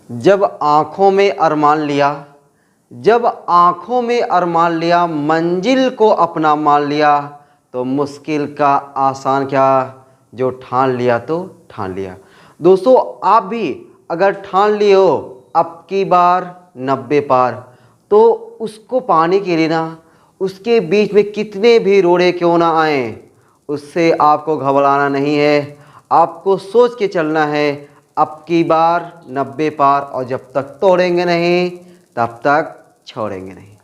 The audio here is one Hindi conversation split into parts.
जब आँखों में अरमान लिया, जब आँखों में अरमान लिया, मंजिल को अपना मान लिया, तो मुश्किल का आसान क्या, जो ठान लिया तो ठान लिया। दोस्तों आप भी अगर ठान लिए हो अब की बार 90 पार, तो उसको पाने के लिए ना, उसके बीच में कितने भी रोड़े क्यों ना आए, उससे आपको घबराना नहीं है। आपको सोच के चलना है अब की बार 90 पार, और जब तक तोड़ेंगे नहीं तब तक छोड़ेंगे नहीं।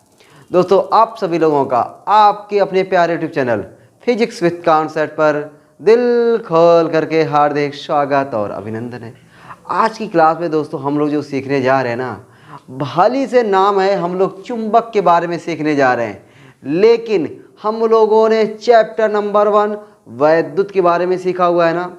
दोस्तों आप सभी लोगों का आपके अपने प्यारे YouTube channel physics with concept पर दिल खोल करके हार्दिक स्वागत और अभिनंदन है। आज की क्लास में दोस्तों हम लोग जो सीखने जा रहे हैं ना, भली से नाम है, हम लोग चुंबक के बारे में सीखने जा रहे हैं, लेकिन हम लोगों ने चैप्टर नंबर 1 वैद्युत के बारे में सीखा हुआ है ना।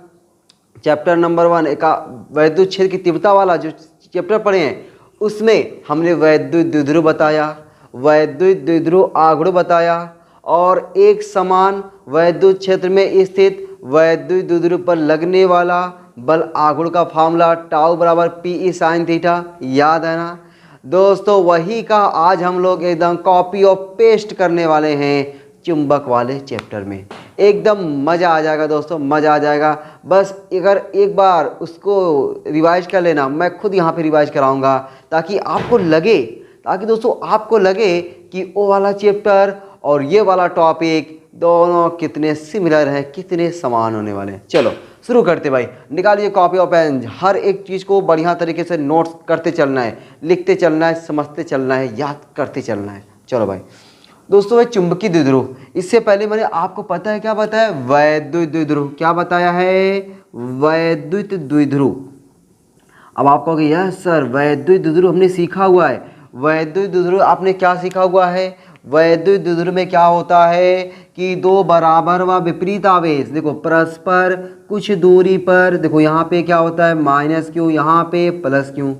चैप्टर नंबर 1 एक वैद्युत क्षेत्र की तीव्रता वाला जो चैप्टर पढ़े हैं, उसमें हमने वैद्युत द्विध्रुव बताया, वैद्युत द्विध्रुव आघूर्ण बताया, और एक समान वैद्युत क्षेत्र में स्थित वैद्युत द्विध्रुव पर लगने वाला बल आघूर्ण का फार्मूला टाउ बराबर पी साइन थीटा, याद है ना दोस्तों। वही का आज हम लोग एकदम कॉपी और पेस्ट करने वाले हैं चुंबक वाले चैप्टर में। एकदम मज़ा आ जाएगा दोस्तों, मज़ा आ जाएगा। बस अगर एक बार उसको रिवाइज कर लेना, मैं खुद यहाँ पे रिवाइज कराऊंगा ताकि आपको लगे, ताकि दोस्तों आपको लगे कि वो वाला चैप्टर और ये वाला टॉपिक दोनों कितने सिमिलर हैं, कितने समान होने वाले हैं। चलो शुरू करते भाई, निकालिए कॉपी और पेन। हर एक चीज़ को बढ़िया तरीके से नोट्स करते चलना है, लिखते चलना है, समझते चलना है, याद करते चलना है। चलो भाई दोस्तों, चुंबकीय द्विध्रुव, इससे पहले मैंने आपको पता है क्या बताया, वैद्युत द्विध्रुव। क्या बताया है, वैद्युत द्विध्रुव। अब आप कहोगे यस सर वैद्युत द्विध्रुव हमने सीखा हुआ है। वैद्युत द्विध्रुव आपने क्या सीखा हुआ है, वैद्युत द्विध्रुव में क्या होता है कि दो बराबर व विपरीत आवेश, देखो परस्पर कुछ दूरी पर, देखो यहाँ पे क्या होता है माइनस क्यू, यहाँ पे प्लस क्यू,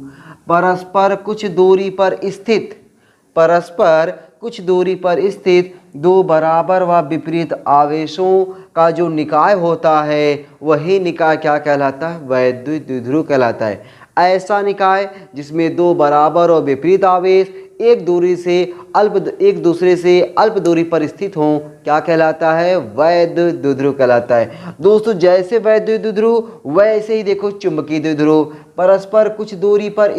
परस्पर कुछ दूरी पर स्थित, परस्पर कुछ दूरी पर स्थित दो बराबर व विपरीत आवेशों का जो निकाय होता है, वही निकाय क्या कहलाता है, वैद्युत द्विध्रुव कहलाता है। ऐसा निकाय जिसमें दो बराबर और विपरीत आवेश एक दूसरे से अल्प दूरी पर स्थित हों, क्या कहलाता है, वैद्युत द्विध्रुव कहलाता है। दोस्तों जैसे वैद्युत द्विध्रुव वैसे ही देखो चुंबकीय द्विध्रुव, परस्पर कुछ दूरी पर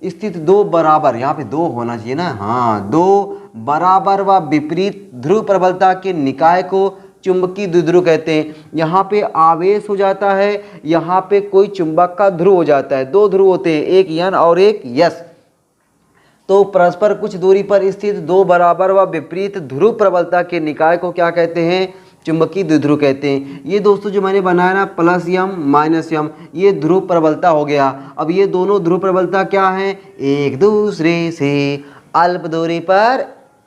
स्थित दो बराबर, यहाँ पे दो होना चाहिए ना, हाँ, दो बराबर व विपरीत ध्रुव प्रबलता के निकाय को चुंबकीय द्विध्रुव कहते हैं। यहाँ पे आवेश हो जाता है, यहाँ पे कोई चुंबक का ध्रुव हो जाता है। दो ध्रुव होते हैं, एक यन और एक यस। तो परस्पर कुछ दूरी पर स्थित दो बराबर व विपरीत ध्रुव प्रबलता के निकाय को क्या कहते हैं, चुंबकीय द्विध्रुव कहते हैं। ये दोस्तों जो मैंने बनाया ना प्लस यम माइनस यम, ये ध्रुव प्रबलता हो गया। अब ये दोनों ध्रुव प्रबलता क्या है, एक दूसरे से अल्प दूरी पर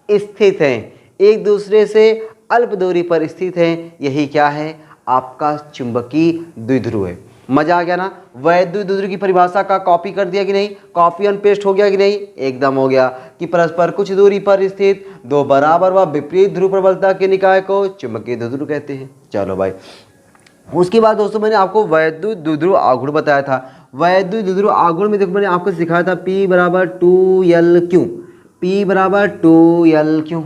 स्थित हैं, एक दूसरे से अल्प दूरी पर स्थित हैं। यही क्या है, आपका चुंबकीय द्विध्रुव है। मजा आ गया ना। वैद्युत द्विध्रुव की परिभाषा का कॉपी कर दिया कि नहीं, कॉपी एंड पेस्ट हो गया कि नहीं, एकदम हो गया कि परस्पर कुछ दूरी पर स्थित दो बराबर व विपरीत ध्रुव प्रबलता के निकाय को चुंबकीय द्विध्रुव कहते हैं। चलो भाई, उसके बाद दोस्तों मैंने आपको वैद्युत द्विध्रुव आघूर्ण बताया था। वैद्युत द्विध्रुव आघूर्ण में देखो मैंने आपको सिखाया था P बराबर 2L/Q, P बराबर 2L/Q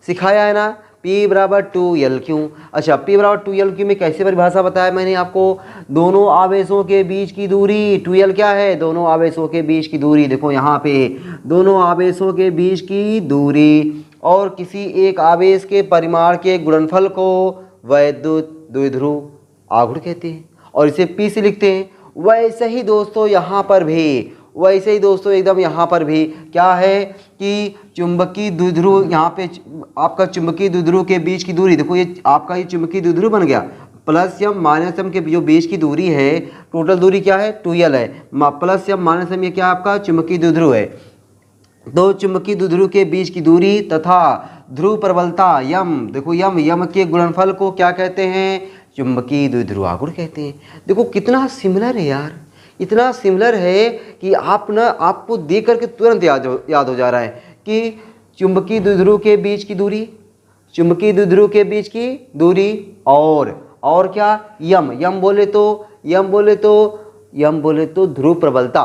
सिखाया है ना, P बराबर 2L/Q। अच्छा, P बराबर 2L/Q में कैसे परिभाषा बताया मैंने आपको, दोनों आवेशों के बीच की दूरी, 2L क्या है, दोनों आवेशों के बीच की दूरी, देखो यहाँ पे दोनों आवेशों के बीच की दूरी और किसी एक आवेश के परिमाण के गुणनफल को वैद्युत द्विध्रुव आघूर्ण कहते हैं, और इसे P से लिखते हैं। वैसे ही दोस्तों यहाँ पर भी, वैसे ही दोस्तों एकदम यहाँ पर भी क्या है कि चुंबकीय द्विध्रुव, यहाँ पे आपका चुंबकीय द्विध्रुव के बीच की दूरी, देखो ये आपका ये चुंबकीय द्विध्रुव बन गया। प्लस यम माइनस यम के जो बीच की दूरी है, टोटल दूरी क्या है 2L है, प्लस यम माइनस यम ये क्या आपका चुंबकीय द्विध्रुव है। दो चुंबकीय द्विध्रुव के बीच की दूरी तथा ध्रुव प्रबलता यम, देखो यम के गुणनफल को क्या कहते हैं, चुंबकीय द्विध्रुव आघूर्ण कहते हैं। देखो कितना सिमिलर है यार, इतना सिमिलर है कि आपको देख करके तुरंत याद हो जा रहा है कि चुंबकीय द्विध्रुव के बीच की दूरी, चुंबकीय द्विध्रुव के बीच की दूरी और क्या, यम बोले तो ध्रुव प्रबलता,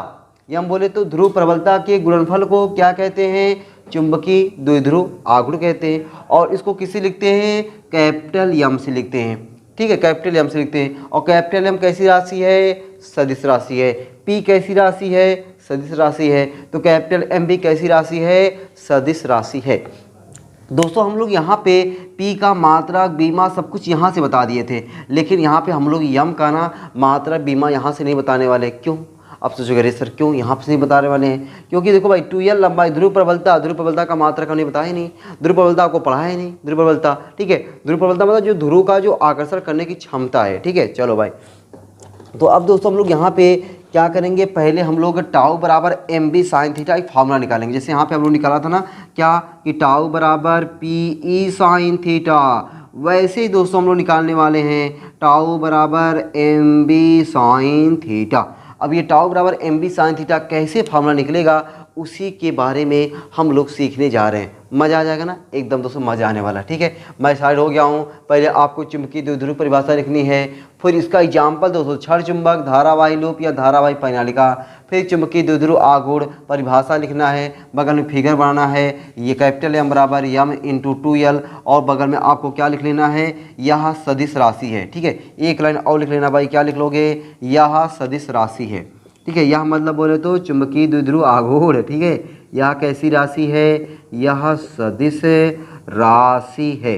या हम बोले तो ध्रुव प्रबलता के गुणनफल को क्या कहते हैं, चुंबकीय द्विध्रुव आघूर्ण कहते हैं। और इसको किसी लिखते हैं, कैपिटल एम से लिखते हैं, ठीक है, कैपिटल एम से लिखते हैं। और कैपिटल एम कैसी राशि है, सदिश राशि है। पी कैसी राशि है, सदिश राशि है। तो कैपिटल एम भी कैसी राशि है, सदिश राशि है। दोस्तों हम लोग यहाँ पे P का मात्रक बीमा सब कुछ यहाँ से बता दिए थे, लेकिन यहाँ पे हम लोग यम का ना मात्रक बीमा यहाँ से नहीं बताने वाले। क्यों, अब सोचोगे अरे सर क्यों यहाँ से नहीं बताने वाले हैं, क्योंकि देखो भाई 2L लंबाई ध्रुव प्रबलता का मात्रक हमने बताया ही नहीं, ध्रुव प्रबलता को पढ़ा ही नहीं, ध्रुव प्रबलता, ठीक है। ध्रुव प्रबलता मतलब जो ध्रुव का जो आकर्षण करने की क्षमता है, ठीक है। चलो भाई, तो अब दोस्तों हम लोग यहाँ पे क्या करेंगे, पहले हम लोग टाउ बराबर एम बी साइन थीटा एक फार्मूला निकालेंगे। जैसे यहाँ पे हम लोग निकाला था ना क्या, कि टाउ बराबर पी ई साइन थीटा, वैसे ही दोस्तों हम लोग निकालने वाले हैं टाउ बराबर एम बी साइन थीटा। अब ये टाउ बराबर एम बी साइन थीटा कैसे फार्मूला निकलेगा, उसी के बारे में हम लोग सीखने जा रहे हैं। मज़ा आ जाएगा ना, एकदम दोस्तों मज़ा आने वाला, ठीक है। मैं साइड हो गया हूँ। पहले आपको चुंबकीय द्विध्रुव परिभाषा लिखनी है, फिर इसका एग्जाम्पल दोस्तों क्षण चुंबक, धारावाही लूप या धारावाही परिनालिका, फिर चुंबकीय द्विध्रुव आघूर्ण परिभाषा लिखना है, बगल में फिगर बनाना है, ये कैपिटल एम बराबर यम इंटू 2L, और बगल में आपको क्या लिख लेना है, यह सदिश राशि है, ठीक है। एक लाइन और लिख लेना भाई, क्या लिख लोगे, यह सदिश राशि है, ठीक है। यह मतलब बोले तो चुंबकीय द्विध्रुव आघूर्ण, ठीक है। यह कैसी राशि है, यह सदिश राशि है,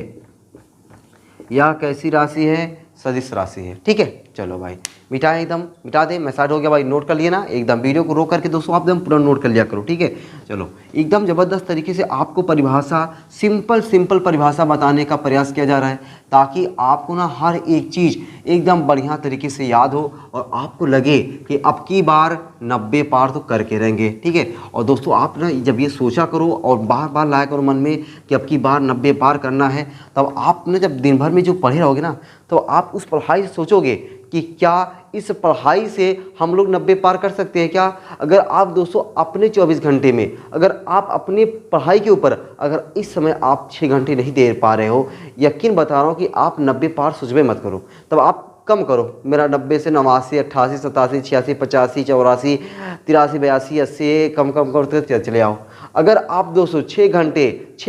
यह कैसी राशि है, सदिश राशि है, ठीक है। चलो भाई मिटाएं, एकदम मिटा दें। मैं स्टार्ट हो गया भाई, नोट कर लिए ना, एकदम वीडियो को रोक करके दोस्तों आप एकदम पूरा नोट कर लिया करो, ठीक है। चलो एकदम ज़बरदस्त तरीके से आपको परिभाषा, सिंपल परिभाषा बताने का प्रयास किया जा रहा है, ताकि आपको ना हर एक चीज़ एकदम बढ़िया तरीके से याद हो और आपको लगे कि अब की बार 90 पार तो करके रहेंगे, ठीक है। और दोस्तों आप ना जब ये सोचा करो और बार बार लाया करो मन में कि अब की बार 90 पार करना है, तब आपने जब दिन भर में जो पढ़े रहोगे ना, तो आप उस पढ़ाई से सोचोगे कि क्या इस पढ़ाई से हम लोग 90 पार कर सकते हैं क्या। अगर आप दोस्तों अपने 24 घंटे में अगर आप अपनी पढ़ाई के ऊपर अगर इस समय आप 6 घंटे नहीं दे पा रहे हो, यकीन बता रहा हूँ कि आप 90 पार सोचबे मत करो, तब आप कम करो। मेरा 90 से 89, 88, 87, 86, 85, 84, 83, 82, 80 कम करते चले आओ। अगर आप दोस्तों 6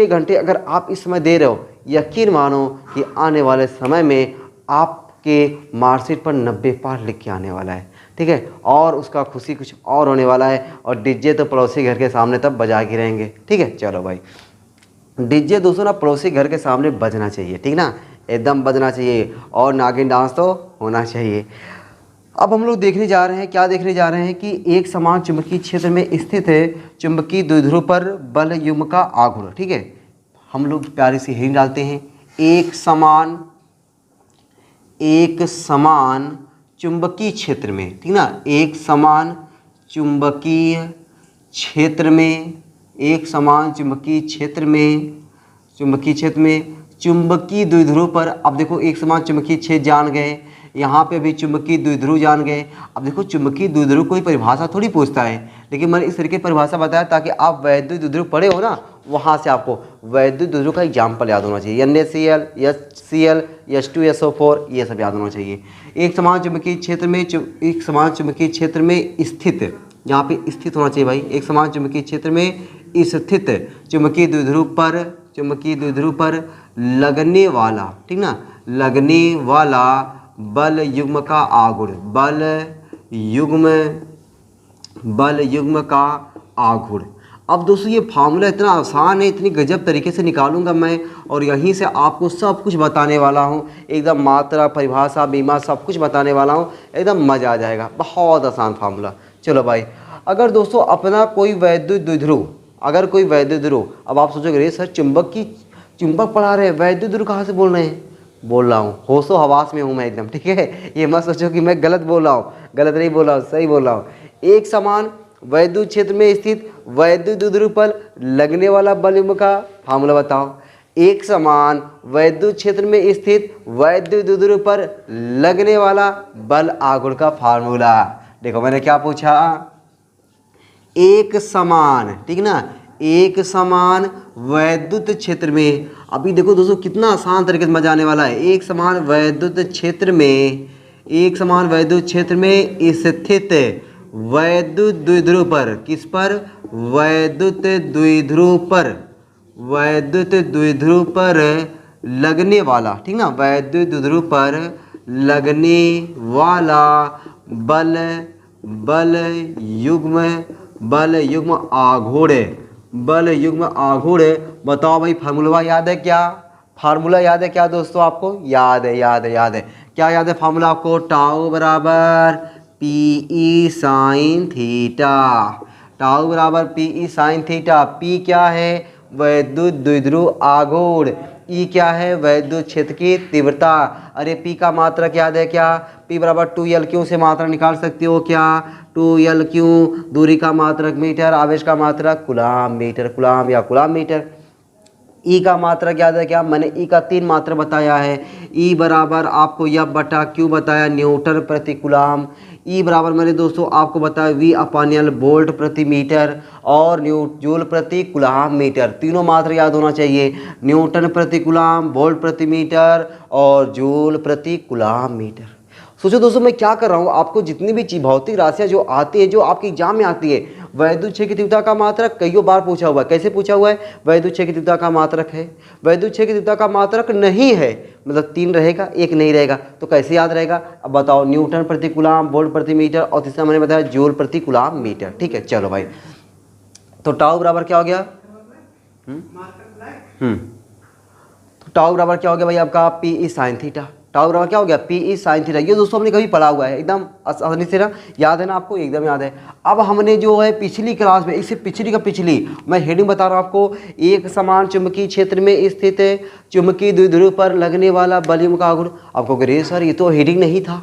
घंटे अगर आप इस समय दे रहे हो, यकीन मानो कि आने वाले समय में आपके मार्कशीट पर 90 पार लिख के आने वाला है, ठीक है। और उसका खुशी कुछ और होने वाला है, और डीजे तो पड़ोसी घर के सामने तब बजा के रहेंगे, ठीक है। चलो भाई, डीजे दोस्तों ना पड़ोसी घर के सामने बजना चाहिए, ठीक ना, एकदम बजना चाहिए, और नागिन डांस तो होना चाहिए। अब हम लोग देखने जा रहे हैं, क्या देखने जा रहे हैं कि एक समान चुंबकीय क्षेत्र में स्थित है चुंबकीय द्विध्रुव पर बल युग्म का आघूर्ण, ठीक है। हम लोग प्यारी सी हेडिंग डालते हैं, एक समान चुंबकीय क्षेत्र में, ठीक ना, एक समान चुंबकीय क्षेत्र में, एक समान चुंबकीय क्षेत्र में चुंबकीय द्विध्रुव पर, अब देखो एक समान चुंबकीय क्षेत्र जान गए, यहाँ पे भी चुंबकीय द्विध्रुव जान गए। अब देखो चुंबकीय द्विध्रुव कोई परिभाषा थोड़ी पूछता है, लेकिन मैंने इस तरीके की परिभाषा बताया ताकि आप वैद्युत द्विध्रुव पढ़े हो ना, वहाँ से आपको वैद्युत द्विध्रुव का एग्जाम्पल याद होना चाहिए, NaCl, HCl, H2SO4, ये सब याद होना चाहिए। एक समान चुंबकीय क्षेत्र में स्थित, यहाँ पे स्थित होना चाहिए भाई, एक समान चुंबकीय क्षेत्र में स्थित चुंबकीय द्विध्रुव पर लगने वाला, ठीक ना, लगने वाला बल युग्म का आघूर्ण, बल युग्म का आघूर्ण। अब दोस्तों ये फार्मूला इतना आसान है, इतनी गजब तरीके से निकालूंगा मैं, और यहीं से आपको सब कुछ बताने वाला हूँ, एकदम मात्रा, परिभाषा, बीमा सब कुछ बताने वाला हूँ, एकदम मज़ा आ जाएगा। बहुत आसान फार्मूला। चलो भाई, अगर दोस्तों अपना कोई वैद्युत द्विध्रुव, अब आप सोचोगे रे सर चुंबक पढ़ा रहे हैं, वैद्युत द्विध्रुव कहाँ से बोल रहे हैं, बोल रहा हूँ, होशो हवास में हूँ मैं एकदम, ठीक है। ये मत सोचो कि मैं गलत बोल रहा हूँ, गलत नहीं बोल रहा हूँ, सही बोल रहा हूँ। एक समान वैद्युत क्षेत्र में स्थित वैद्युत द्विध्रुव पर लगने वाला बल युग्म का फार्मूला बताओ। एक समान वैद्युत क्षेत्र में स्थित वैद्युत द्विध्रुव पर लगने वाला बल आघूर्ण का फार्मूला। देखो मैंने क्या पूछा, एक समान, ठीक ना, एक समान वैद्युत क्षेत्र में, अभी देखो दोस्तों कितना आसान तरीके से मजा आने वाला है। एक समान वैद्युत क्षेत्र में स्थित वैद्युत द्विध्रुव पर, किस पर? वैद्युत द्विध्रुव पर, वैद्युत द्विध्रुव पर लगने वाला, ठीक ना, वैद्युत द्विध्रुव पर लगने वाला बल, बल युग्म आघूर्ण, बल युग्म आघूर्ण। बताओ भाई फार्मूला याद है क्या? फार्मूला याद है क्या दोस्तों आपको? याद है, याद है, याद है। क्या याद है फार्मूला आपको? टाउ बराबर पीई साइन थीटा, टाउ बराबर पीई साइन थीटा। पी क्या है? वैद्युत द्विध्रुव आघूर्ण। ई क्या है? वैद्युत क्षेत्र की तीव्रता। अरे पी का मात्रक याद है क्या? पी बराबर 2L से मात्रा निकाल सकते हो क्या? 2L, दूरी का मात्रक मीटर, आवेश का मात्रक कूलाम मीटर, कूलाम या कूलाम मीटर। ई का मात्रक याद है क्या? मैंने ई का 3 मात्रा बताया है। ई बराबर आपको F बटा Q बताया, न्यूटन प्रति कूलाम। ई बराबर मैंने दोस्तों आपको बताया V/L, वोल्ट प्रति मीटर और जूल प्रति कूलाम मीटर। तीनों मात्रा याद होना चाहिए, न्यूटन प्रति कूलाम, वोल्ट प्रति मीटर और जूल प्रति कूलाम मीटर। सोचो दोस्तों मैं क्या कर रहा हूँ, आपको जितनी भी भौतिक राशियाँ जो आती है, जो आपके एग्जाम में आती है, वैद्युत क्षेत्र की तीव्रता का मात्रक कईयों बार पूछा हुआ है। कैसे पूछा हुआ है? वैद्युत क्षेत्र की तीव्रता का मात्रक है, वैद्युत क्षेत्र की तीव्रता का मात्रक नहीं है, मतलब 3 रहेगा, 1 नहीं रहेगा, तो कैसे याद रहेगा? अब बताओ, न्यूटन प्रति कूलाम, वोल्ट प्रति मीटर और तीसरा मैंने बताया जूल प्रति कूलाम मीटर। ठीक है, चलो भाई, तो टाउ बराबर क्या हो गया? तो टाउ बराबर क्या हो गया भाई आपका? PE sine theta. टाउ बराबर क्या हो गया? PE sine theta. ये दोस्तों हमने कभी पढ़ा हुआ है, एकदम आसानी से ना याद है ना आपको, एकदम याद है। अब हमने जो है पिछली क्लास में, इससे पिछली का पिछली, मैं हेडिंग बता रहा हूँ आपको, एक समान चुंबकीय क्षेत्र में स्थित चुंबकीय द्विध्रुव पर लगने वाला बल का गुण। आपको कह रहे सर ये तो हेडिंग नहीं था,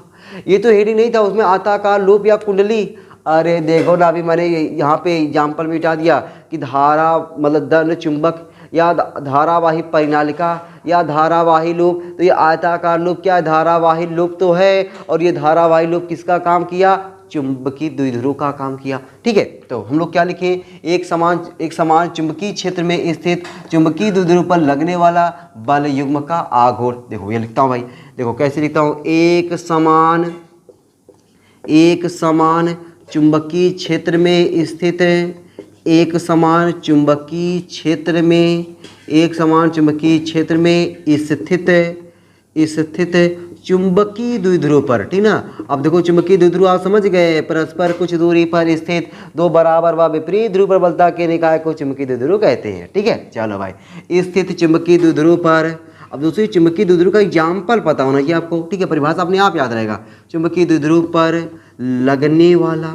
ये तो हेडिंग नहीं था, उसमें आयताकार लूप या कुंडली। अरे देखो ना, अभी मैंने यहाँ पे एग्जाम्पल में बता दिया कि धारा मतलब धन चुंबक या धारावाही परिनालिका या धारावाही लूप। तो ये आयताकार लूप क्या है? धारावाही लूप तो है, और ये धारावाही लूप किसका काम किया? चुंबकीय द्विध्रुव का काम किया। ठीक है, तो हम लोग क्या लिखें? एक समान चुंबकीय क्षेत्र में स्थित चुंबकीय द्विध्रुव पर लगने वाला बल युग्म का आघूर्ण। देखो ये लिखता हूँ भाई, देखो कैसे लिखता हूँ, एक समान चुंबकीय क्षेत्र में स्थित, एक समान चुंबकीय क्षेत्र में स्थित चुंबकीय द्विध्रुव पर, ठीक ना। अब देखो चुंबकीय द्विध्रुव आप समझ गए, परस्पर कुछ दूरी पर स्थित दो बराबर व विपरीत ध्रुव प्रबलता के निकाय को चुंबकीय द्विध्रुव कहते हैं। ठीक है, चलो भाई, स्थित चुंबकीय द्विध्रुव पर। अब दोस्तों चुंबकीय द्विध्रुव का एग्जाम्पल पता होना चाहिए आपको, ठीक है, परिभाषा अपने आप याद रहेगा। चुंबकीय द्विध्रुव पर लगने वाला,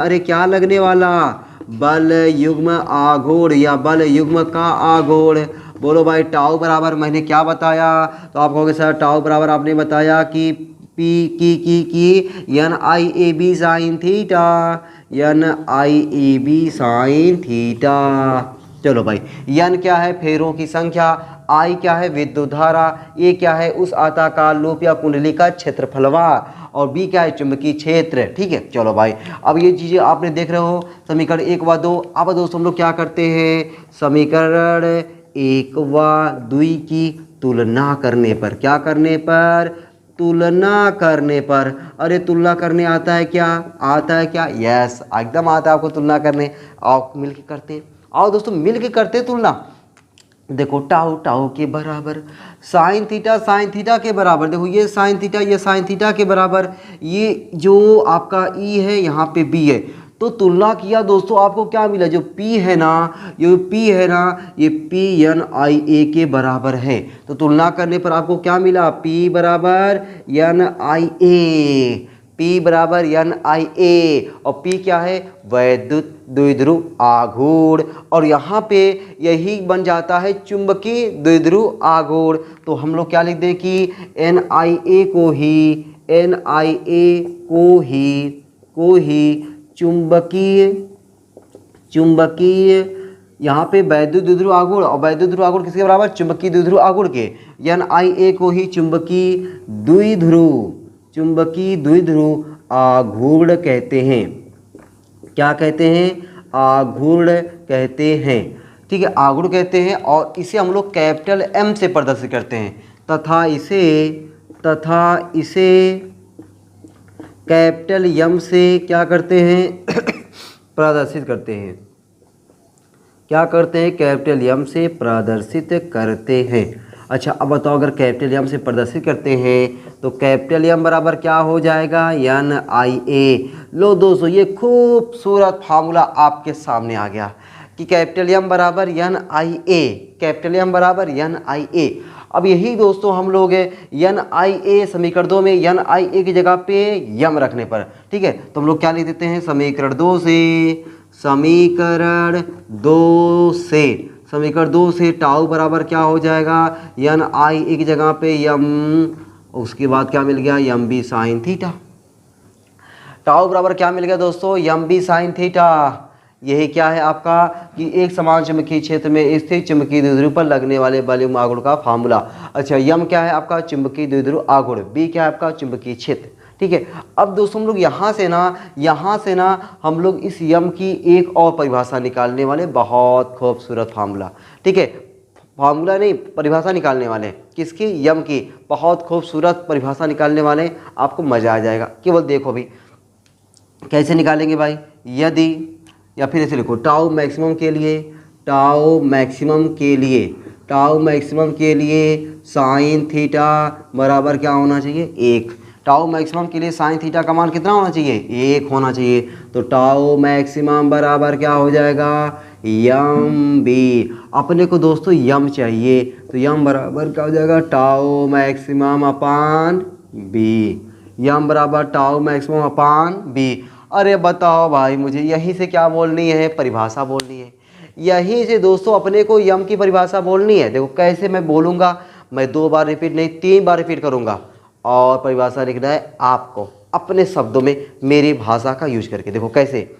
अरे क्या लगने वाला? बल युग्म आघूर्ण या बल युग्म का आघूर्ण। बोलो भाई, टाउ बराबर मैंने क्या बताया? तो आप कहोगे सर टाउ बराबर आपने बताया कि पी की NIAB sine theta, NIAB sine theta. चलो भाई, एन क्या है? फेरों की संख्या, आई क्या है? विद्युत धारा, ए क्या है? उस आयताकार लूप या कुंडली का क्षेत्रफलवा, और बी क्या है? चुंबकीय क्षेत्र। ठीक है, चलो भाई, अब ये चीज़ें आपने देख रहे हो समीकरण 1 व 2। अब दोस्तों हम लोग क्या करते हैं? समीकरण 1 व 2 की तुलना करने पर, क्या करने पर? तुलना करने पर। अरे तुलना करने आता है क्या? आता है क्या? यस, एकदम आता है आपको तुलना करने। आओ मिलके करते हैं, आओ दोस्तों मिलके करते हैं तुलना। देखो टाउ के बराबर साइन थीटा के बराबर, देखो ये साइन थीटा के बराबर, ये जो आपका ई है यहाँ पे बी है, तो तुलना किया दोस्तों आपको क्या मिला? जो पी है ना, ये PNIA के बराबर है। तो तुलना करने पर आपको क्या मिला? P बराबर NIA, और P क्या है? वैद्युत द्विध्रुव आघूर्ण, और यहाँ पे यही बन जाता है चुंबकीय द्विध्रुव आघूर्ण। तो हम लोग क्या लिख दें कि NIA को ही चुंबकीय यहाँ पे वैद्युत द्विध्रुव आघूर्ण, और वैद्युत द्विध्रुव आघूर्ण किसके बराबर? चुंबकीय द्विध्रुव आघूर्ण के। NIA को ही चुंबकीय द्विध्रुव आघूर्ण कहते हैं। क्या कहते हैं? आघूर्ण कहते हैं। ठीक है, आघूर्ण कहते हैं, और इसे हम लोग कैपिटल M से प्रदर्शित करते हैं, तथा इसे कैपिटल यम से क्या करते हैं प्रदर्शित करते हैं। क्या करते हैं? कैपिटल यम से प्रदर्शित करते हैं। अच्छा अब बताओ, अगर कैपिटल यम से प्रदर्शित करते हैं तो कैपिटल यम बराबर क्या हो जाएगा? एन आई ए। लो दोस्तों, ये खूबसूरत फार्मूला आपके सामने आ गया कि कैपिटल यम बराबर एन आई ए, कैपिटल यम बराबर एन आई ए। अब यही दोस्तों हम लोग एन आई ए समीकरण 2 में एन आई ए की जगह पे यम रखने पर, ठीक है, तो हम लोग क्या लिख देते हैं? समीकरण 2 से टाउ बराबर क्या हो जाएगा? एन आई ए की जगह पे यम, उसके बाद क्या मिल गया? M B sine theta. Tau बराबर क्या मिल गया दोस्तों? M B sine theta. यही क्या है आपका कि एक समान चुंबकीय क्षेत्र में स्थित चुंबकीय द्विध्रुव पर लगने वाले बलयुग्म आघूर्ण का फार्मूला। अच्छा, यम क्या है आपका? चुंबकीय द्विध्रुव आघूर्ण। बी क्या है आपका? चुंबकीय क्षेत्र। ठीक है, अब दोस्तों हम लोग यहाँ से ना हम लोग इस यम की एक और परिभाषा निकालने वाले, बहुत खूबसूरत फार्मूला। ठीक है, फार्मूला नहीं, परिभाषा निकालने वाले। किसकी? यम की। बहुत खूबसूरत परिभाषा निकालने वाले, आपको मज़ा आ जाएगा। केवल देखो भी कैसे निकालेंगे भाई। यदि, या फिर ऐसे लिखो, टाउ मैक्सिमम के लिए साइन थीटा बराबर क्या होना चाहिए? 1। टाउ मैक्सिमम के लिए साइन थीटा का मान कितना होना चाहिए? 1 होना चाहिए। तो टाउ मैक्सिमम बराबर क्या हो जाएगा? M B. अपने को दोस्तों यम चाहिए, तो यम बराबर क्या हो जाएगा? टाउ मैक्सिमम अपान बी। यम बराबर टाउ मैक्सिमम अपान बी। अरे बताओ भाई, मुझे यहीं से क्या बोलनी है? परिभाषा बोलनी है। यहीं से दोस्तों अपने को यम की परिभाषा बोलनी है। देखो कैसे मैं बोलूँगा, मैं 2 बार रिपीट नहीं 3 बार रिपीट करूँगा, और परिभाषा लिखना है आपको अपने शब्दों में, मेरी भाषा का यूज करके। देखो कैसे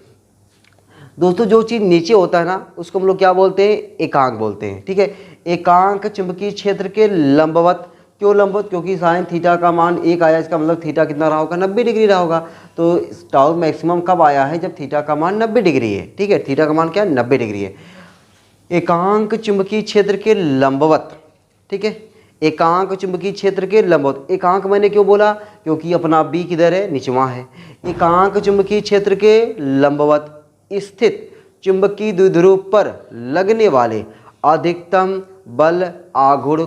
दोस्तों, जो चीज़ नीचे होता है ना, उसको हम लोग क्या बोलते हैं? एकांक बोलते हैं। ठीक है, एकांक चुंबकीय क्षेत्र के लंबवत। क्यों लंबवत? क्योंकि साइन थीटा का मान 1 आया, इसका मतलब थीटा कितना रहा होगा? 90 डिग्री रहा होगा। तो टाउ मैक्सिमम कब आया है? जब थीटा का मान 90 डिग्री है। ठीक है, थीटा का मान क्या है? 90 डिग्री है। एकांक चुंबकीय क्षेत्र के लंबवत। ठीक है, एकांक चुंबकीय क्षेत्र के लंबवत। एकांक मैंने क्यों बोला? क्योंकि अपना बी किधर है? निचवा है। एकांक चुंबकीय क्षेत्र के लंबवत स्थित चुंबकीय द्विध्रुव पर लगने वाले अधिकतम बल आघूर्ण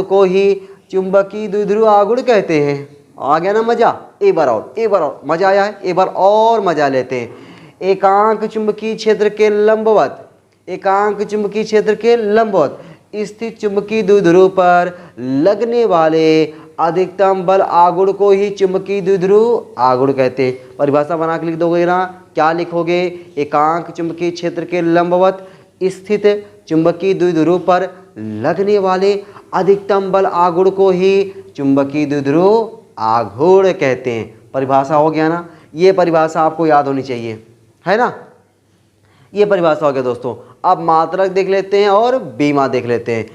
को ही चुंबकीय द्विध्रुव आघूर्ण कहते हैं। आ गया ना मजा? एक बार और मजा आया है? एक बार और मजा लेते हैं। एकांक चुंबकीय क्षेत्र के लंबवत स्थित चुंबकीय द्विध्रुव पर लगने वाले अधिकतम बल आघूर्ण को ही चुंबकीय द्विध्रुव आघूर्ण कहते हैं। परिभाषा बना के लिख दोगे ना? क्या लिखोगे? एकांक चुंबकीय क्षेत्र के लंबवत स्थित चुंबकीय द्विध्रुव पर लगने वाले अधिकतम बल आघूर्ण को ही चुंबकीय द्विध्रुव आघूर्ण कहते हैं। परिभाषा हो गया ना? ये परिभाषा आपको याद होनी चाहिए, है ना? ये परिभाषा हो गया दोस्तों। अब मात्रक देख लेते हैं और बीमा देख लेते हैं।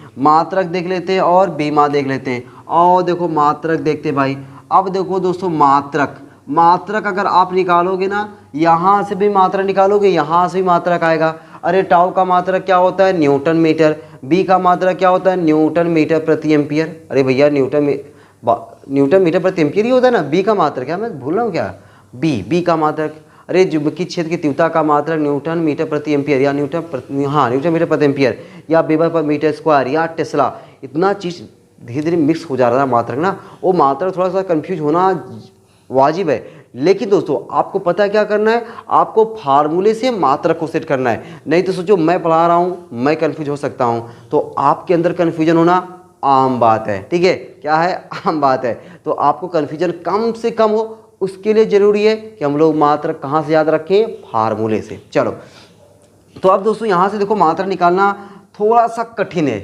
और देखो मात्रक देखते हैं भाई। अब देखो दोस्तों, मात्रक अगर आप निकालोगे ना, यहाँ से भी मात्रक निकालोगे, यहाँ से भी मात्रक आएगा। अरे टाउ का मात्रक क्या होता है? Newton metre. बी का मात्रक क्या होता है? न्यूटन मीटर प्रति एम्पियर। अरे भैया न्यूटन मीटर प्रति एम्पियर ही होता है ना। बी का मात्रक क्या, मैं भूल रहा हूँ क्या? बी का मात्रक, अरे चुंबकीय क्षेत्र की तीव्रता का मात्रक न्यूटन मीटर प्रति एम्पियर, या न्यूटन मीटर प्रति एम्पियर, या वेबर पर मीटर स्क्वायर, या टेस्ला। इतना चीज़ धीरे धीरे मिक्स हो जा रहा है मात्रक ना, वो मात्रक थोड़ा सा कंफ्यूज होना वाजिब है। लेकिन दोस्तों आपको पता है क्या करना है? आपको फार्मूले से मात्रक को सेट करना है। नहीं तो सोचो मैं पढ़ा रहा हूँ, मैं कंफ्यूज हो सकता हूँ, तो आपके अंदर कन्फ्यूजन होना आम बात है। ठीक है, क्या है? आम बात है। तो आपको कन्फ्यूजन कम से कम हो, उसके लिए ज़रूरी है कि हम लोग मात्रक कहाँ से याद रखें? फार्मूले से। चलो, तो अब दोस्तों यहाँ से देखो मात्रक निकालना थोड़ा सा कठिन है।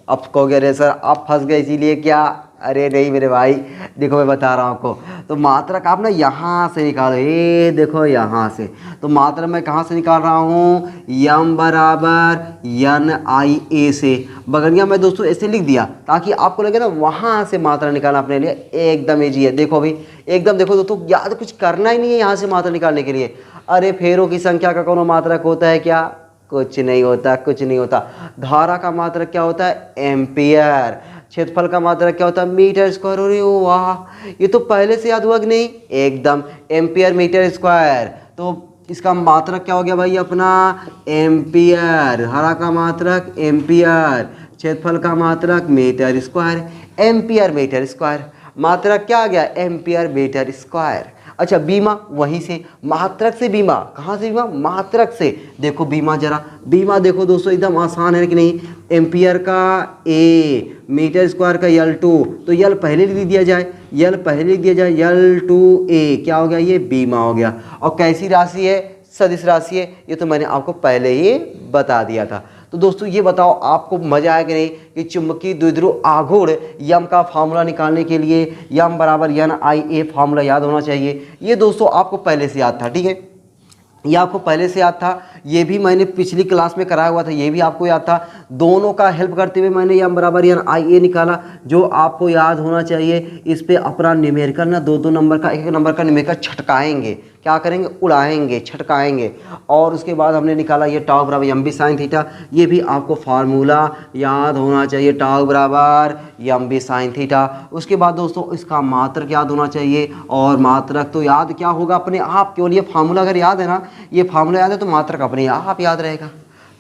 अब कहोगे अरे सर आप फंस गए इसीलिए क्या? अरे नहीं मेरे भाई, देखो मैं बता रहा हूँ आपको। तो मात्रक आप ना यहाँ से निकालो, ये देखो यहाँ से। तो मात्रक मैं कहाँ से निकाल रहा हूँ? यम बराबर एन आई ए से। बगलिया मैं दोस्तों ऐसे लिख दिया ताकि आपको लगे ना वहाँ से मात्रा निकालना अपने लिए एकदम ईजी है। देखो भाई, एकदम देखो दोस्तों, याद कुछ करना ही नहीं है यहाँ से मात्रा निकालने के लिए। अरे फेरों की संख्या का कौन मात्रक होता है क्या? कुछ नहीं होता। धारा का मात्रक क्या होता है? एम्पियर। क्षेत्रफल का मात्रक क्या होता है? Metre square. अरे वाह, ये तो पहले से याद हुआ कि नहीं? एकदम, एम्पियर मीटर स्क्वायर। तो इसका मात्रक क्या हो गया भाई अपना? एम्पियर। हरा का मात्रक एम्पियर, क्षेत्रफल का मात्रक metre square, ampere metre square. मात्रक क्या आ गया? Ampere metre square. अच्छा, बीमा वहीं से, मात्रक से बीमा। कहाँ से बीमा? मात्रक से। देखो बीमा, जरा बीमा देखो दोस्तों, एकदम आसान है कि नहीं? एम्पियर का ए, मीटर स्क्वायर का L2, तो यल पहले लिख दिया जाए, यल पहले लिख दिया जाए, L2A क्या हो गया? ये बीमा हो गया। और कैसी राशि है? सदिश राशि है। ये तो मैंने आपको पहले ही बता दिया था। तो दोस्तों ये बताओ आपको मजा आया कि नहीं कि चुंबकीय द्विध्रुव आघूर्ण यम का फार्मूला निकालने के लिए यम बराबर NIA फार्मूला याद होना चाहिए। ये दोस्तों आपको पहले से याद था, ठीक है, ये आपको पहले से याद था। ये भी मैंने पिछली क्लास में कराया हुआ था, ये भी आपको याद था। दोनों का हेल्प करते हुए मैंने यम बराबर NIA निकाला, जो आपको याद होना चाहिए। इस पे अपना न्यूमेरिकल ना 2-2 नंबर का, 1-1 नंबर का न्यूमेरिकल छटकाएंगे। क्या करेंगे? उड़ाएंगे, छटकाएंगे। और उसके बाद हमने निकाला ये टाउ बराबर एम बी साइन थीटा। ये भी आपको फार्मूला याद होना चाहिए, टाउ बराबर एम बी साइन थीटा। उसके बाद दोस्तों इसका मात्रक याद होना चाहिए। और मात्रक तो याद क्या होगा अपने आप, केवल ये फार्मूला अगर याद है ना, ये फार्मूला याद है तो मात्रक अपने आप याद रहेगा।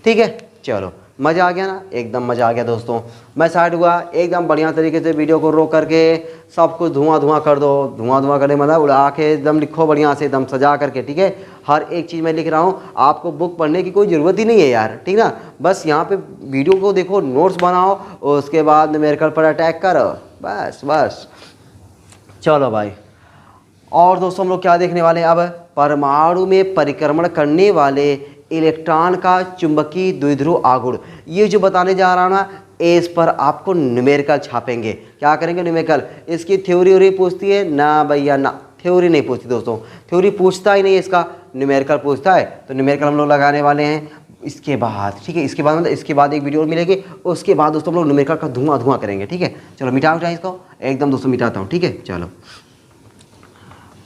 ठीक है, चलो मज़ा आ गया ना? एकदम मज़ा आ गया दोस्तों। मैं साइड हुआ एकदम बढ़िया तरीके से, वीडियो को रोक करके सब कुछ धुआं धुआं कर दो। धुआं धुआं करने मतलब उड़ा के एकदम लिखो बढ़िया से, एकदम सजा करके, ठीक है। हर एक चीज़ मैं लिख रहा हूँ, आपको बुक पढ़ने की कोई ज़रूरत ही नहीं है यार, ठीक ना। बस यहाँ पे वीडियो को देखो, नोट्स बनाओ, उसके बाद न्यूमेरिकल पर अटैक करो, बस बस। चलो भाई, और दोस्तों हम लोग क्या देखने वाले हैं अब? परमाणु में परिक्रमण करने वाले इलेक्ट्रॉन का चुंबकीय द्विध्रुव आघूर्ण। ये जो बताने जा रहा हूँ ना, इस पर आपको न्यूमेरिकल छापेंगे। क्या करेंगे? न्यूमेरिकल। इसकी थ्योरी व्योरी पूछती है ना भैया? ना, थ्योरी नहीं पूछती दोस्तों, थ्योरी पूछता ही नहीं है इसका, न्यूमेरिकल पूछता है। तो न्यूमेरिकल हम लोग लगाने वाले हैं इसके बाद, ठीक है। इसके बाद मतलब इसके बाद एक वीडियो और मिलेगी, उसके बाद दोस्तों हम लोग न्यूमेरिकल का धुआं धुआं करेंगे, ठीक है। चलो मिटा इसको एकदम दोस्तों, मिटाता हूँ, ठीक है। चलो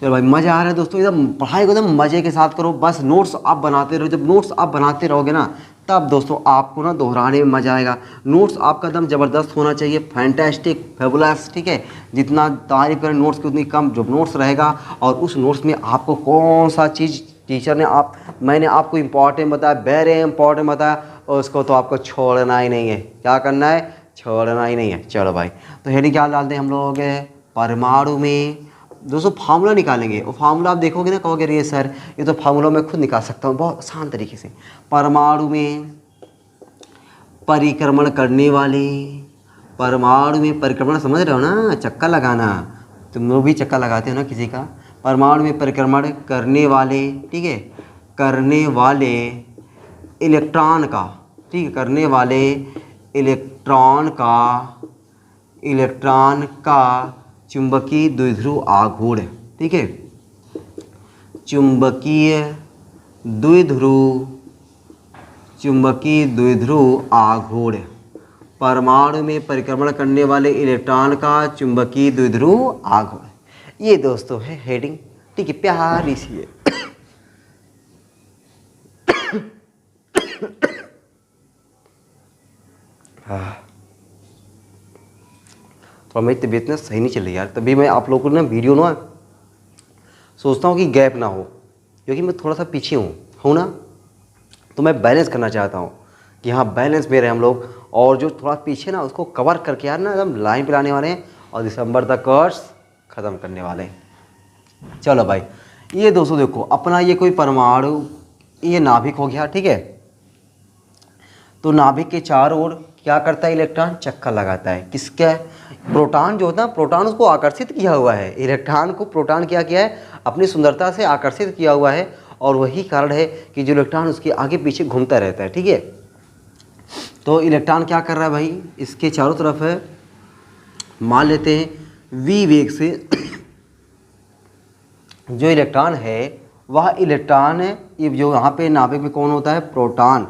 भाई, मज़ा आ रहा है दोस्तों, एकदम पढ़ाई को एकदम मज़े के साथ करो। बस नोट्स आप बनाते रहो, जब नोट्स आप बनाते रहोगे ना, तब दोस्तों आपको ना दोहराने में मज़ा आएगा। नोट्स आपका एकदम ज़बरदस्त होना चाहिए, फैंटास्टिक, फेबुलस, ठीक है। जितना तारीफ करें नोट्स की उतनी कम। जब नोट्स रहेगा और उस नोट्स में आपको कौन सा चीज़ टीचर ने मैंने आपको इम्पॉर्टेंट बताया, वेरी इंपॉर्टेंट बताया, उसको तो आपको छोड़ना ही नहीं है। क्या करना है? छोड़ना ही नहीं है। चलो भाई, तो हेडिंग क्या डालते हैं हम लोग? परमाणु में दोस्तों फार्मूला निकालेंगे। और फार्मूला आप देखोगे ना, कहोगे अरे सर ये तो फार्मूला मैं खुद निकाल सकता हूँ बहुत आसान तरीके से। परमाणु में परिक्रमण करने वाले, परमाणु में परिक्रमण समझ रहे हो ना, चक्का लगाना, तुम लोग भी चक्का लगाते हो ना किसी का। परमाणु में परिक्रमण करने वाले, ठीक है, करने वाले इलेक्ट्रॉन का, ठीक है, करने वाले इलेक्ट्रॉन का चुंबकीय द्विध्रुव आघूर्ण, ठीक है। चुंबकीय द्विध्रुव आघूर्ण, परमाणु में परिक्रमण करने वाले इलेक्ट्रॉन का चुंबकीय द्विध्रुव आघूर्ण। ये दोस्तों है हेडिंग, ठीक है, प्यारी सी है। तो मेरी तबीयत ना सही नहीं चल रही यार, तभी मैं आप लोगों को ना वीडियो ना सोचता हूँ कि गैप ना हो, क्योंकि मैं थोड़ा सा पीछे हूँ ना, तो मैं बैलेंस करना चाहता हूँ कि हाँ बैलेंस में रहे हम लोग। और जो थोड़ा पीछे ना उसको कवर करके यार ना एकदम लाइन पे लाने वाले हैं, और दिसंबर तक कोर्स ख़त्म करने वाले हैं। चलो भाई, ये दोस्तों देखो अपना ये कोई परमाणु, ये नाभिक हो गया, ठीक है। तो नाभिक के चारों ओर क्या करता है? इलेक्ट्रॉन चक्कर लगाता है। किसका? प्रोटॉन जो होता है, प्रोटॉन उसको आकर्षित किया हुआ है। इलेक्ट्रॉन को प्रोटॉन क्या किया है? अपनी सुंदरता से आकर्षित किया हुआ है। और वही कारण है कि जो इलेक्ट्रॉन उसके आगे पीछे घूमता रहता है, ठीक है। तो इलेक्ट्रॉन क्या कर रहा है भाई? इसके चारों तरफ है, मान लेते हैं v वेग से जो इलेक्ट्रॉन है वह इलेक्ट्रॉन है, ये जो यहाँ पे नाभिक में कौन होता है? प्रोटॉन।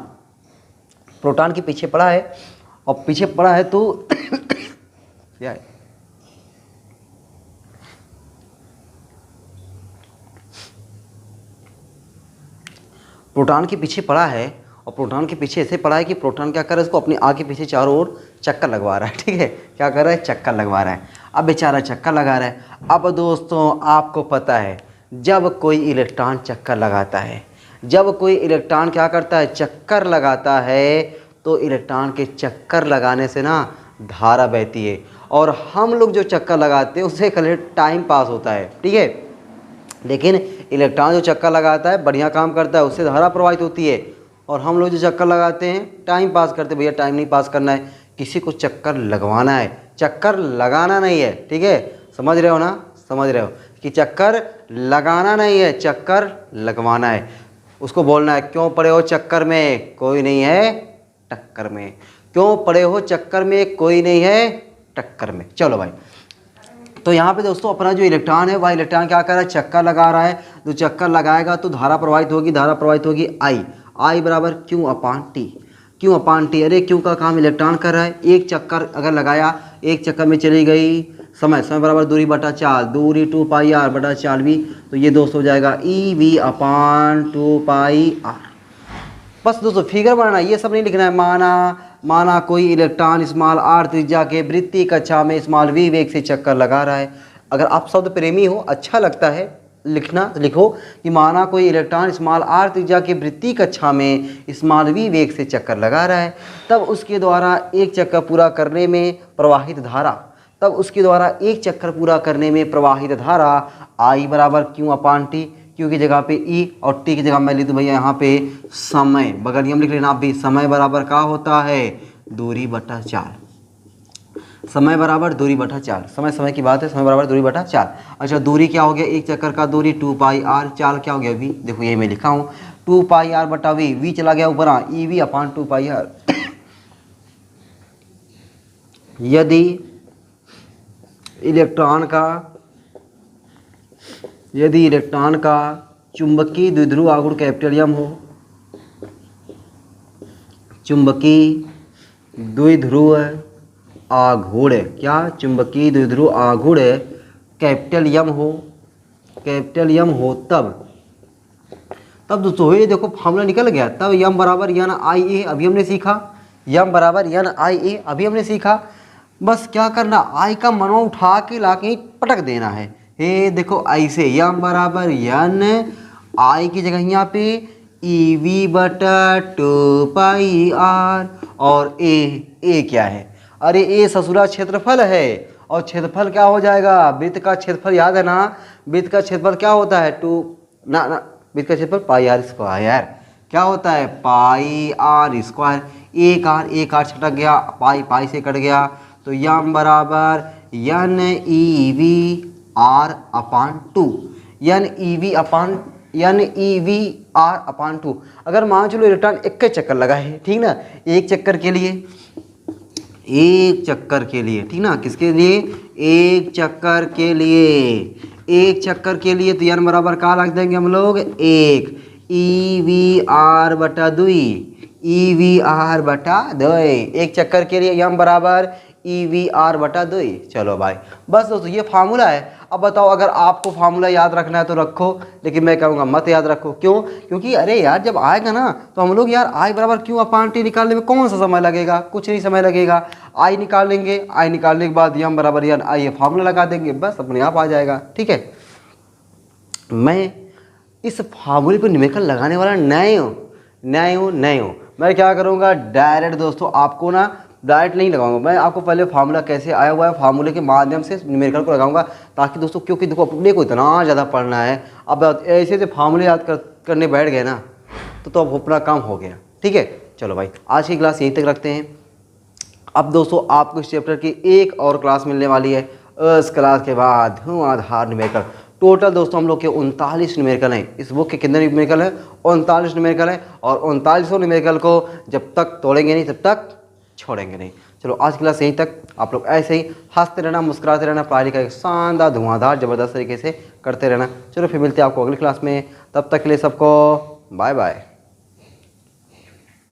प्रोटॉन के पीछे पड़ा है, और पीछे पड़ा है तो क्या है? प्रोटॉन के पीछे पड़ा है और प्रोटॉन के पीछे ऐसे पड़ा है कि प्रोटॉन क्या कर रहा है, इसको अपनी आग के पीछे चारों ओर चक्कर लगवा रहा है। ठीक है, क्या कर रहा है, चक्कर लगवा रहा है। अब बेचारा चक्कर लगा रहा है। अब दोस्तों आपको पता है जब कोई इलेक्ट्रॉन चक्कर लगाता है, जब कोई इलेक्ट्रॉन क्या करता है, चक्कर लगाता है, तो इलेक्ट्रॉन के चक्कर लगाने से ना धारा बहती है और हम लोग जो चक्कर लगाते हैं उससे खाली टाइम पास होता है। ठीक है, लेकिन इलेक्ट्रॉन जो चक्कर लगाता है बढ़िया काम करता है, उससे धारा प्रवाहित होती है। और हम लोग जो चक्कर लगाते हैं टाइम पास करते हैं। भैया टाइम नहीं पास करना है, किसी को चक्कर लगवाना है, चक्कर लगाना नहीं है। ठीक है, समझ रहे हो ना, समझ रहे हो कि चक्कर लगाना नहीं है, चक्कर लगवाना है। उसको बोलना है क्यों पड़े हो चक्कर में, कोई नहीं है टक्कर में। क्यों पड़े हो चक्कर में, कोई नहीं है टक्कर में। चलो भाई, तो यहाँ पे दोस्तों अपना जो इलेक्ट्रॉन है वह इलेक्ट्रॉन क्या कर रहा है, चक्कर लगा रहा है। जो चक्कर लगाएगा तो धारा प्रवाहित होगी, धारा प्रवाहित होगी आई बराबर क्यू अपान टी। क्यू अपान टी, अरे क्यू का काम इलेक्ट्रॉन कर रहा है। एक चक्कर अगर लगाया, एक चक्कर में चली गई समय, समय बराबर दूरी बटा चाल, दूरी 2 पाई आर बटा चाल वी, तो ये दोस्तों हो जाएगा ई वी अपान 2 पाई आर। बस दोस्तों फिगर बनाना, ये सब नहीं लिखना है। माना कोई इलेक्ट्रॉन स्मॉल आर त्रिज्या के वृत्तीय कक्षा में स्मॉल वी वेग से चक्कर लगा रहा है। अगर आप शब्द प्रेमी हो, अच्छा लगता है लिखना, तो लिखो कि माना कोई इलेक्ट्रॉन स्मॉल आर त्रिज्या के वृत्तीय कक्षा में स्मॉल वी वेग से चक्कर लगा रहा है, तब उसके द्वारा एक चक्कर पूरा करने में प्रवाहित धारा आई बराबर क्यू अपान टी। क्यू की जगह पे ई और टी की जगह मैं लिख दूँ भैया यहाँ पे समय, बगल नियम लिख लेना आप भी। समय बराबर क्या होता है, दूरी बटा चाल। समय बराबर दूरी बटा चाल, समय की बात है, समय बराबर दूरी बटा चाल। अच्छा दूरी क्या हो गया, एक चक्कर का दूरी 2 पाई आर, चाल क्या हो गया वी, देखो ये मैं लिखा हूँ 2 पाई आर बटा वी, वी चला गया ऊपर, e V upon 2 pi R. यदि इलेक्ट्रॉन का चुंबकीय द्विध्रुव आघूर्ण कैपिटल एम हो, चुंबकीय द्विध्रुव आघूर्ण, क्या चुंबकीय द्विध्रुव आघूर्ण कैपिटल एम हो, तब दोस्तों ये देखो फॉर्मूला निकल गया। तब एम बराबर एन आई ए, अभी हमने सीखा, एम बराबर एन आई ए अभी हमने सीखा। बस क्या करना, आई का मनवा उठा के ला के पटक देना है। ये देखो ऐसे, एम बराबर एन आई की जगह यहाँ पे ई वी बटा 2 पाई आर, और ए क्या है, अरे ए ससुरा क्षेत्रफल है, और क्षेत्रफल क्या हो जाएगा, वृत्त का क्षेत्रफल याद है ना, वृत्त का क्षेत्रफल क्या होता है वृत्त का क्षेत्रफल पाई आर स्क्वायर, क्या होता है पाई आर स्क्वायर। एक आर छटक गया, पाई से कट गया, तो यम बराबर N E V R upon 2, N E V R upon 2। अगर मान चलो इलेक्ट्रॉन एक चक्कर लगा है, ठीक ना, एक चक्कर के लिए, ठीक ना, किसके लिए, एक चक्कर के लिए तो एन बराबर क्या रख देंगे हम लोग, एक ई वी आर बटा 2, एक चक्कर के लिए एम बराबर ई वी आर बटा 2। चलो भाई, बस दोस्तों ये फार्मूला है। अब बताओ अगर आपको फार्मूला याद रखना है तो रखो, लेकिन मैं कहूँगा मत याद रखो। क्यों, क्योंकि अरे यार जब आएगा ना तो हम लोग यार आई बराबर क्यू अपान टी निकालने में कौन सा समय लगेगा, कुछ नहीं समय लगेगा। आई निकालेंगे, आई निकालने के बाद एम बराबर एन आई, ये फार्मूला लगा देंगे, बस अपने आप आ जाएगा। ठीक है, मैं इस फार्मूले पर न्यूमेरिकल लगाने वाला नए हूँ। मैं क्या करूँगा, डायरेक्ट दोस्तों आपको ना डायरेक्ट नहीं लगाऊंगा, मैं आपको पहले फार्मूला कैसे आया हुआ है फार्मूले के माध्यम से न्यूमेरिकल को लगाऊंगा, ताकि दोस्तों, क्योंकि देखो अपने को इतना ज़्यादा पढ़ना है, अब ऐसे फार्मूले याद करने बैठ गए ना तो अब अपना काम हो गया। ठीक है, चलो भाई आज की क्लास यहीं तक रखते हैं। अब दोस्तों आपको इस चैप्टर की एक और क्लास मिलने वाली है, उस क्लास के बाद आधार न्यूमेरिकल। टोटल दोस्तों हम लोग के 39 न्यूमेरिकल हैं। इस बुक के कितने न्यूमेरिकल है, 39 न्यूमेरिकल है, और 39 न्यूमेरिकल को जब तक तोड़ेंगे नहीं तब तक छोड़ेंगे नहीं। चलो आज की क्लास यहीं तक, आप लोग ऐसे ही हंसते रहना, मुस्कुराते रहना, पढ़ाई का एक शानदार धुआंधार ज़बरदस्त तरीके से करते रहना। चलो फिर मिलते हैं आपको अगली क्लास में, तब तक के लिए सबको बाय बाय।